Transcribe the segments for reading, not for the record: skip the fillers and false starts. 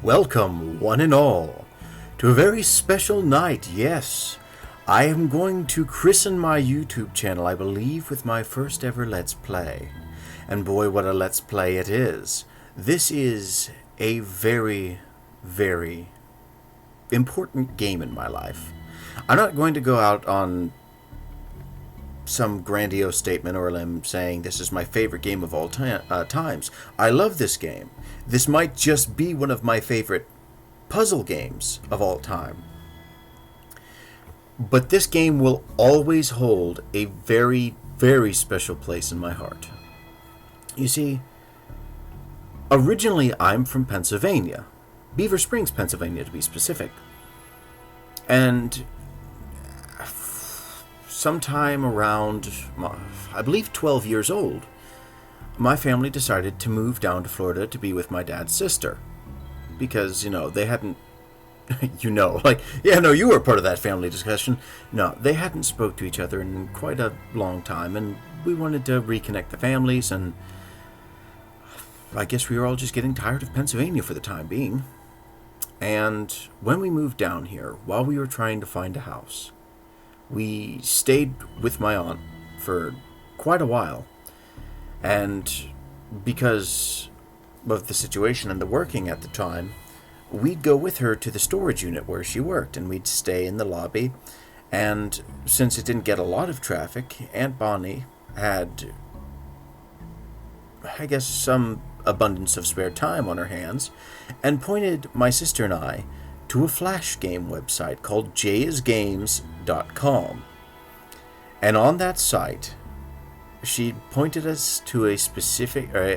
Welcome, one and all, to a very special night. Yes, I am going to christen my YouTube channel, I believe, with my first ever Let's Play. And boy, what a Let's Play it is. This is a very, very important game in my life. I'm not going to go out on some grandiose statement or limb saying this is my favorite game of all times. I love this game. This might just be one of my favorite puzzle games of all time. But this game will always hold a very, very special place in my heart. You see, originally I'm from Pennsylvania. Beaver Springs, Pennsylvania to be specific. And sometime around, I believe 12 years old, my family decided to move down to Florida to be with my dad's sister. Because, they hadn't, you were part of that family discussion. No, they hadn't spoke to each other in quite a long time, and we wanted to reconnect the families, and I guess we were all just getting tired of Pennsylvania for the time being. And when we moved down here, while we were trying to find a house, we stayed with my aunt for quite a while. And because of the situation and the working at the time, we'd go with her to the storage unit where she worked, and we'd stay in the lobby. And since it didn't get a lot of traffic, Aunt Bonnie had, I guess, some abundance of spare time on her hands, and pointed my sister and I to a Flash game website called jaysgames.com. And on that site, she pointed us to a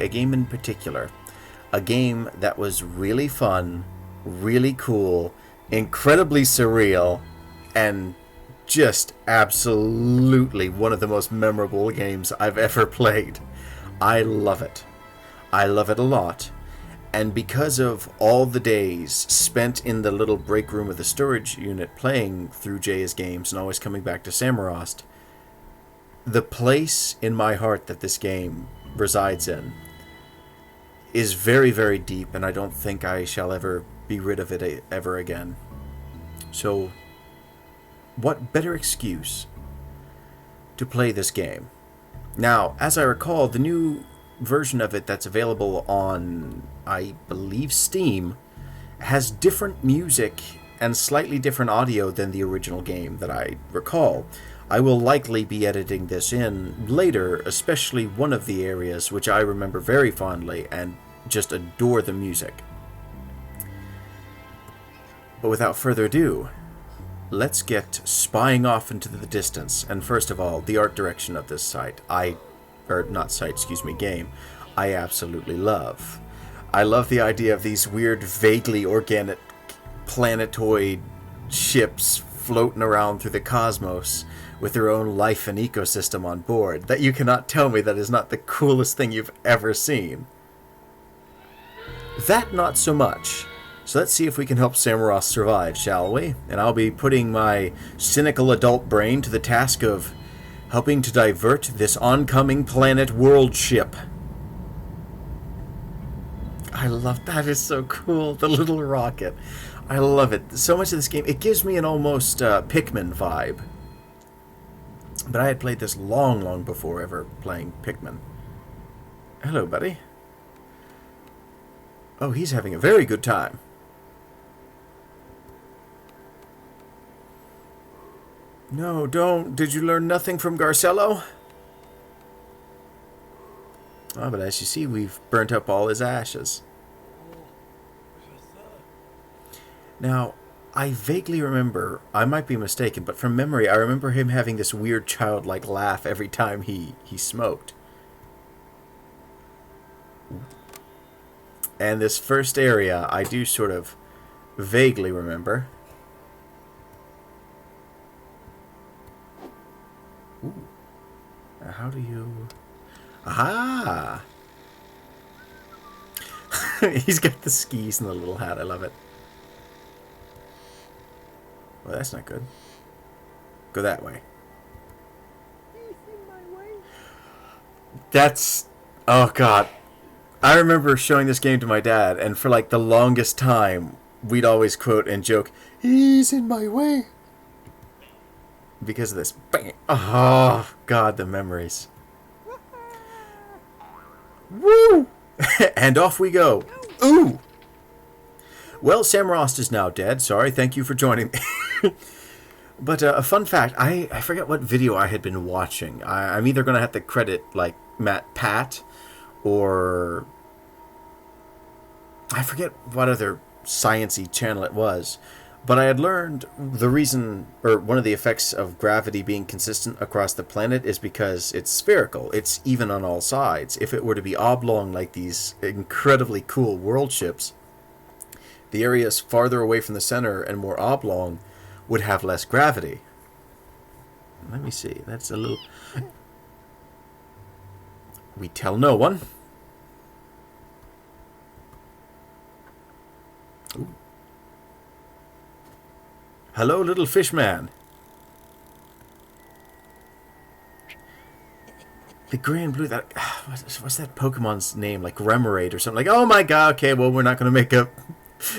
game in particular, a game that was really fun, really cool, incredibly surreal, and just absolutely one of the most memorable games I've ever played. I love it. I love it a lot. And because of all the days spent in the little break room of the storage unit playing through Jay's games and always coming back to Samorost, the place in my heart that this game resides in is very, very deep, and I don't think I shall ever be rid of it ever again. So, what better excuse to play this game? Now, as I recall, the new version of it that's available on, I believe, Steam has different music and slightly different audio than the original game that I recall. I will likely be editing this in later, especially one of the areas which I remember very fondly and just adore the music. But without further ado, let's get spying off into the distance. And first of all, the art direction of this game, I absolutely love. I love the idea of these weird, vaguely organic planetoid ships floating around through the cosmos with their own life and ecosystem on board. That you cannot tell me that is not the coolest thing you've ever seen. That not so much. So let's see if we can help Samorost survive, shall we? And I'll be putting my cynical adult brain to the task of helping to divert this oncoming planet world ship. I love that. Is so cool. The little rocket. I love it. So much of this game, it gives me an almost Pikmin vibe. But I had played this long, long before ever playing Pikmin. Hello, buddy. Oh, he's having a very good time. No, don't. Did you learn nothing from Garcello? Oh, but as you see, we've burnt up all his ashes. Now, I vaguely remember, I might be mistaken, but from memory, I remember him having this weird childlike laugh every time he smoked. And this first area, I do sort of vaguely remember. Ooh. How do you... Aha! He's got the skis and the little hat. I love it. Well, that's not good. Go that way. That's... Oh, God. I remember showing this game to my dad, and for like the longest time, we'd always quote and joke, "He's in my way," because of this. Bang! Oh God, the memories. Woo! And off we go. Ooh. Well, Samorost is now dead. Sorry, thank you for joining me. But a fun fact, I forget what video I had been watching. I'm either going to have to credit like Pat, or I forget what other science-y channel it was. But I had learned the reason, or one of the effects of gravity being consistent across the planet is because it's spherical. It's even on all sides. If it were to be oblong like these incredibly cool world ships, the areas farther away from the center and more oblong would have less gravity. Let me see. That's a little... We tell no one. Ooh. Hello, little fish man. The gray and blue, that... What's that Pokemon's name? Like Remoraid or something. Like, oh my god, okay, well, we're not going to make up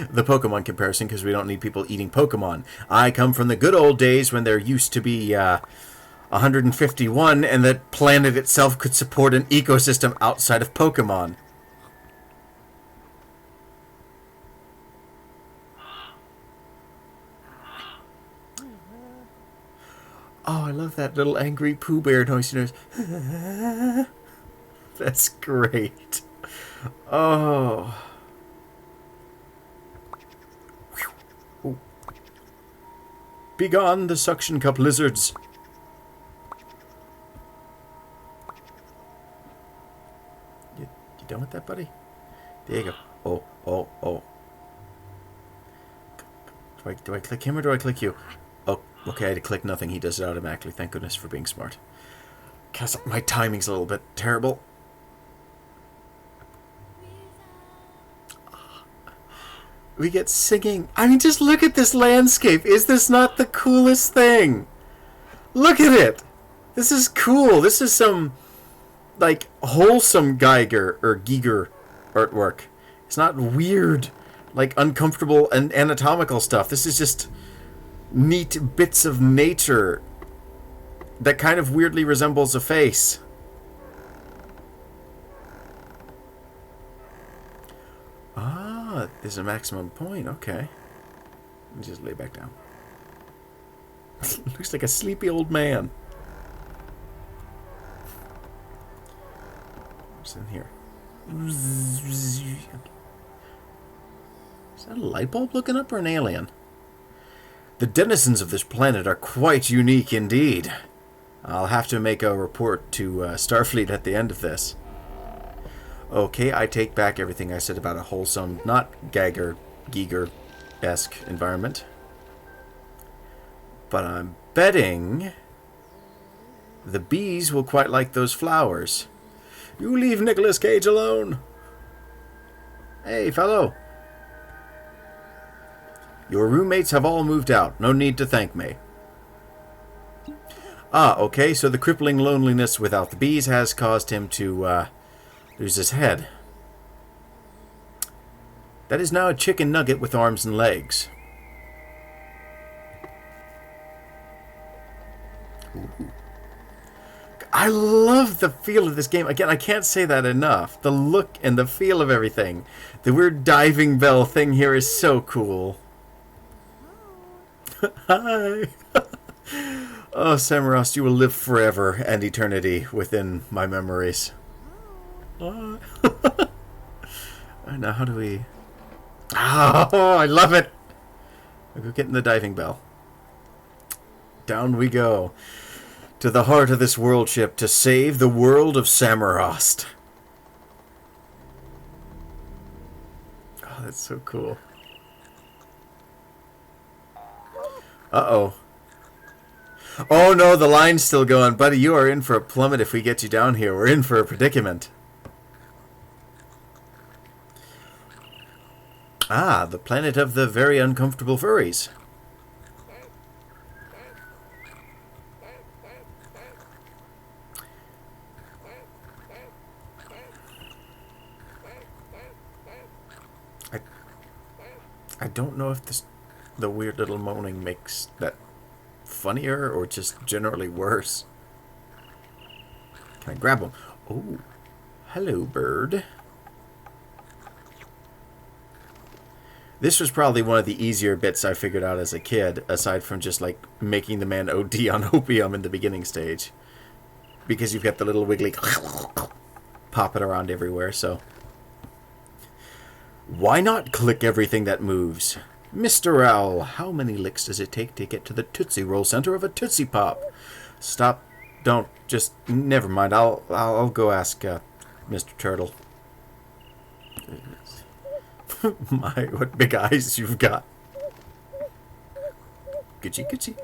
the Pokemon comparison because we don't need people eating Pokemon. I come from the good old days when there used to be 151 and the planet itself could support an ecosystem outside of Pokemon. Oh, I love that little angry Pooh Bear noise. That's great. Oh. Begone the suction cup lizards. You done with that, buddy? There you go. Oh. Do I click him or do I click you? Oh, okay, I had to click nothing. He does it automatically. Thank goodness for being smart. Because my timing's a little bit terrible. We get singing. I mean, just look at this landscape. Is this not the coolest thing? Look at it. This is cool. This is some, like, wholesome Geiger or Giger artwork. It's not weird, like, uncomfortable and anatomical stuff. This is just neat bits of nature that kind of weirdly resembles a face. Ah, there's a maximum point. Okay. Let me just lay back down. Looks like a sleepy old man. What's in here? Is that a light bulb looking up or an alien? The denizens of this planet are quite unique indeed. I'll have to make a report to Starfleet at the end of this. Okay, I take back everything I said about a wholesome, not Giger-esque environment. But I'm betting the bees will quite like those flowers. You leave Nicolas Cage alone. Hey, fellow. Your roommates have all moved out. No need to thank me. Ah, okay, so the crippling loneliness without the bees has caused him to lose his head. That is now a chicken nugget with arms and legs. Ooh. I love the feel of this game. Again, I can't say that enough. The look and the feel of everything. The weird diving bell thing here is so cool. Hi. Oh, Samorost, you will live forever and eternity within my memories. Now, how do we... Oh, I love it! I'll go get in the diving bell. Down we go. To the heart of this world ship to save the world of Samorost. Oh, that's so cool. Uh-oh. Oh no, the line's still going. Buddy, you are in for a plummet if we get you down here. We're in for a predicament. Ah, the planet of the very uncomfortable furries. I, I don't know if the weird little moaning makes that funnier or just generally worse. Can I grab him? Oh, hello, bird. This was probably one of the easier bits I figured out as a kid, aside from just like making the man OD on opium in the beginning stage. Because you've got the little wiggly popping around everywhere, so. Why not click everything that moves? Mr. Owl, how many licks does it take to get to the Tootsie Roll center of a Tootsie Pop? Stop. Don't. Just. Never mind. I'll go ask Mr. Turtle. My, what big eyes you've got. Gitchy, gitchy.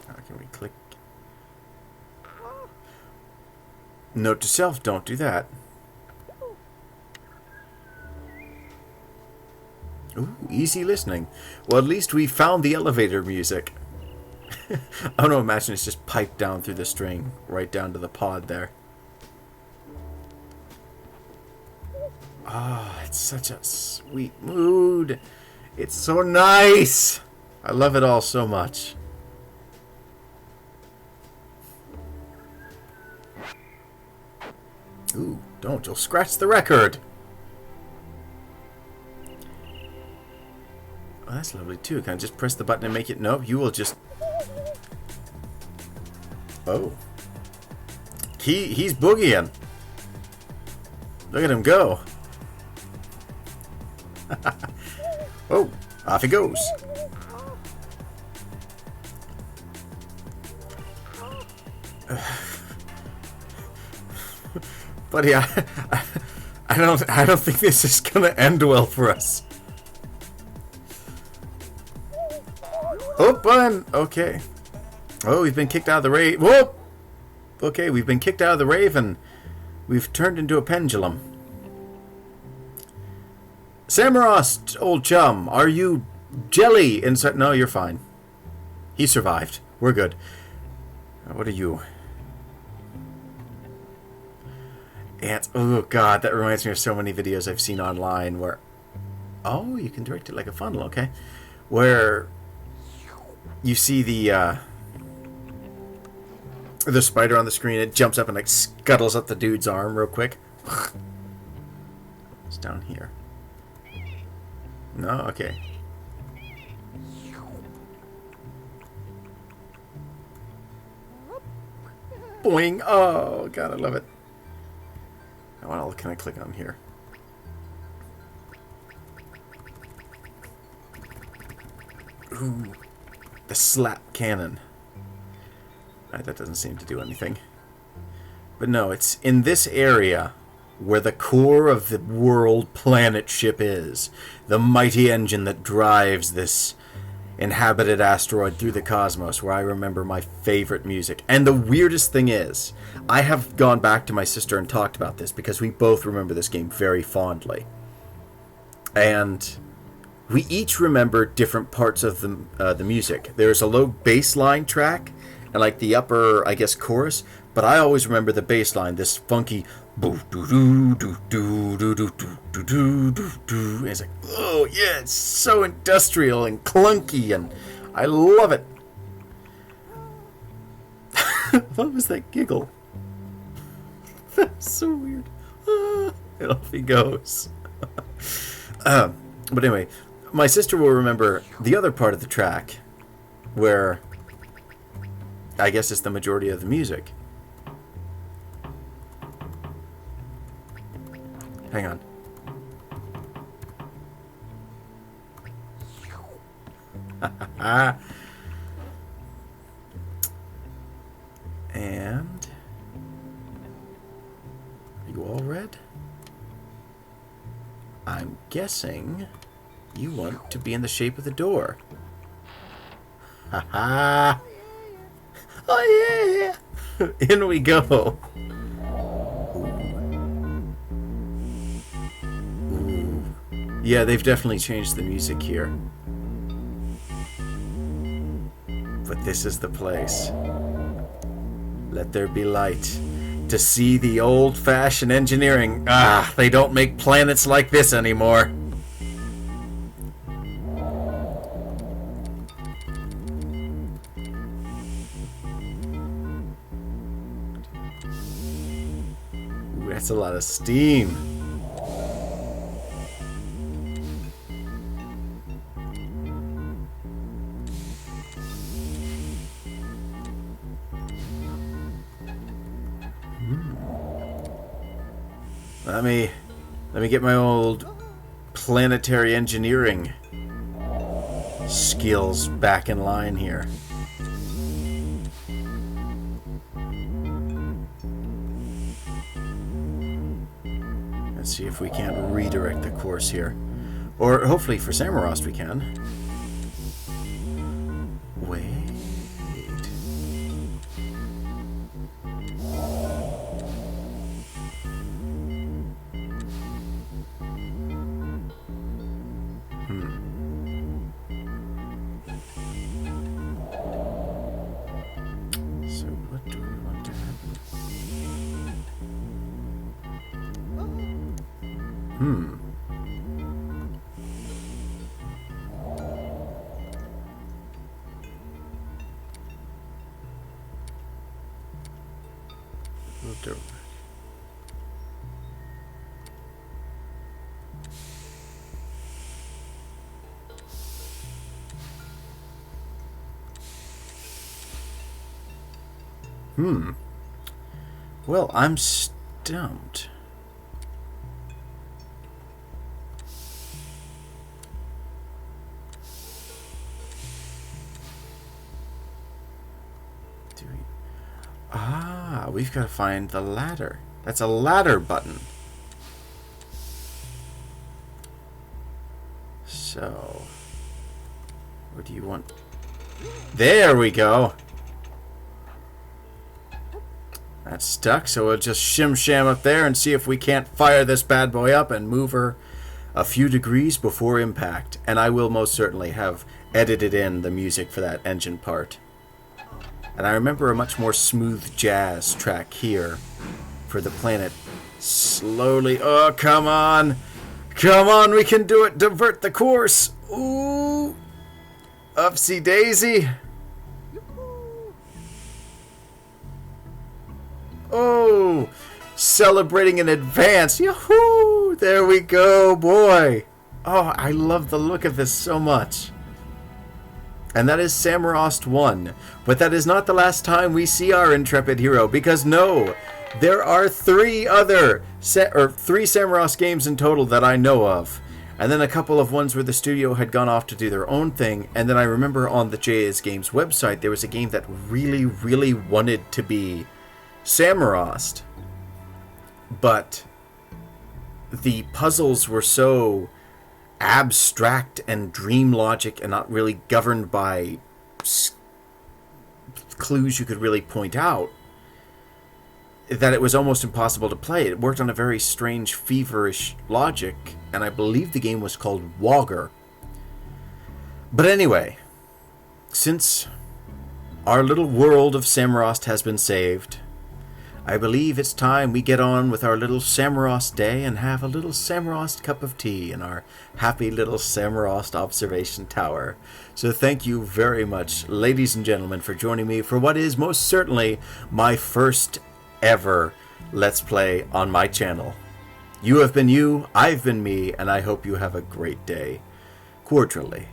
How can we click? Note to self, don't do that. Ooh, easy listening. Well, at least we found the elevator music. I don't know, imagine it's just piped down through the string, right down to the pod there. Ah, oh, it's such a sweet mood. It's so nice. I love it all so much. Ooh, don't. You'll scratch the record. Oh, that's lovely too. Can I just press the button and make it? Nope, you will just... Oh. He's boogieing. Look at him go. Oh, off he goes. Buddy, I don't think this is gonna end well for us. Open. Okay. Oh, we've been kicked out of the rave. Whoop! Okay, we've been kicked out of the rave and we've turned into a pendulum. Samorost, old chum, are you jelly inside? No, you're fine. He survived. We're good. What are you? Ants. Oh, God, that reminds me of so many videos I've seen online where... Oh, you can direct it like a funnel, okay. Where you see the spider on the screen, it jumps up and like scuttles up the dude's arm real quick. It's down here. No? Okay. Boing! Oh, God, I love it. What else can I click on here? Ooh, the slap cannon. Right, that doesn't seem to do anything. But no, it's in this area where the core of the world planet ship is. The mighty engine that drives this inhabited asteroid through the cosmos, where I remember my favorite music. And the weirdest thing is, I have gone back to my sister and talked about this because we both remember this game very fondly. And we each remember different parts of the music. There's a low bass line track and like the upper, I guess, chorus, but I always remember the bass line, this funky boo doo doo doo doo doo doo doo doo doo doo. It's like, oh yeah, it's so industrial and clunky, and I love it. What was that giggle? That's so weird. And off he goes. But anyway, my sister will remember the other part of the track where I guess it's the majority of the music. Hang on. And are you all red? I'm guessing you want to be in the shape of the door. Ha ha! Oh yeah! In we go. Ooh. Yeah, they've definitely changed the music here. But this is the place. Let there be light. to see the old-fashioned engineering. Ah, they don't make planets like this anymore. Ooh, that's a lot of steam. Let me get my old planetary engineering skills back in line here. Let's see if we can't redirect the course here. Or hopefully for Samorost we can. Wait. So what do we want to happen? We'll do it. Well, I'm stumped. We've got to find the ladder. That's a ladder button. So, what do you want? There we go. That's stuck, so we'll just shim-sham up there and see if we can't fire this bad boy up and move her a few degrees before impact. And I will most certainly have edited in the music for that engine part. And I remember a much more smooth jazz track here for the planet. Slowly. Oh, come on. Come on, we can do it. Divert the course. Ooh. Upsy daisy. Oh, celebrating in advance. Yahoo! There we go, boy. Oh, I love the look of this so much. And that is Samorost 1. But that is not the last time we see our intrepid hero, because no, there are three Samorost games in total that I know of. And then a couple of ones where the studio had gone off to do their own thing. And then I remember on the JA's Games website, there was a game that really, really wanted to be Samorost. But the puzzles were so abstract and dream logic and not really governed by clues you could really point out that it was almost impossible to play. It worked on a very strange, feverish logic, and I believe the game was called Wogger. But anyway, since our little world of Samorost has been saved, I believe it's time we get on with our little Samorost day and have a little Samorost cup of tea in our happy little Samorost observation tower. So thank you very much, ladies and gentlemen, for joining me for what is most certainly my first ever Let's Play on my channel. You have been you, I've been me, and I hope you have a great day. Cordially.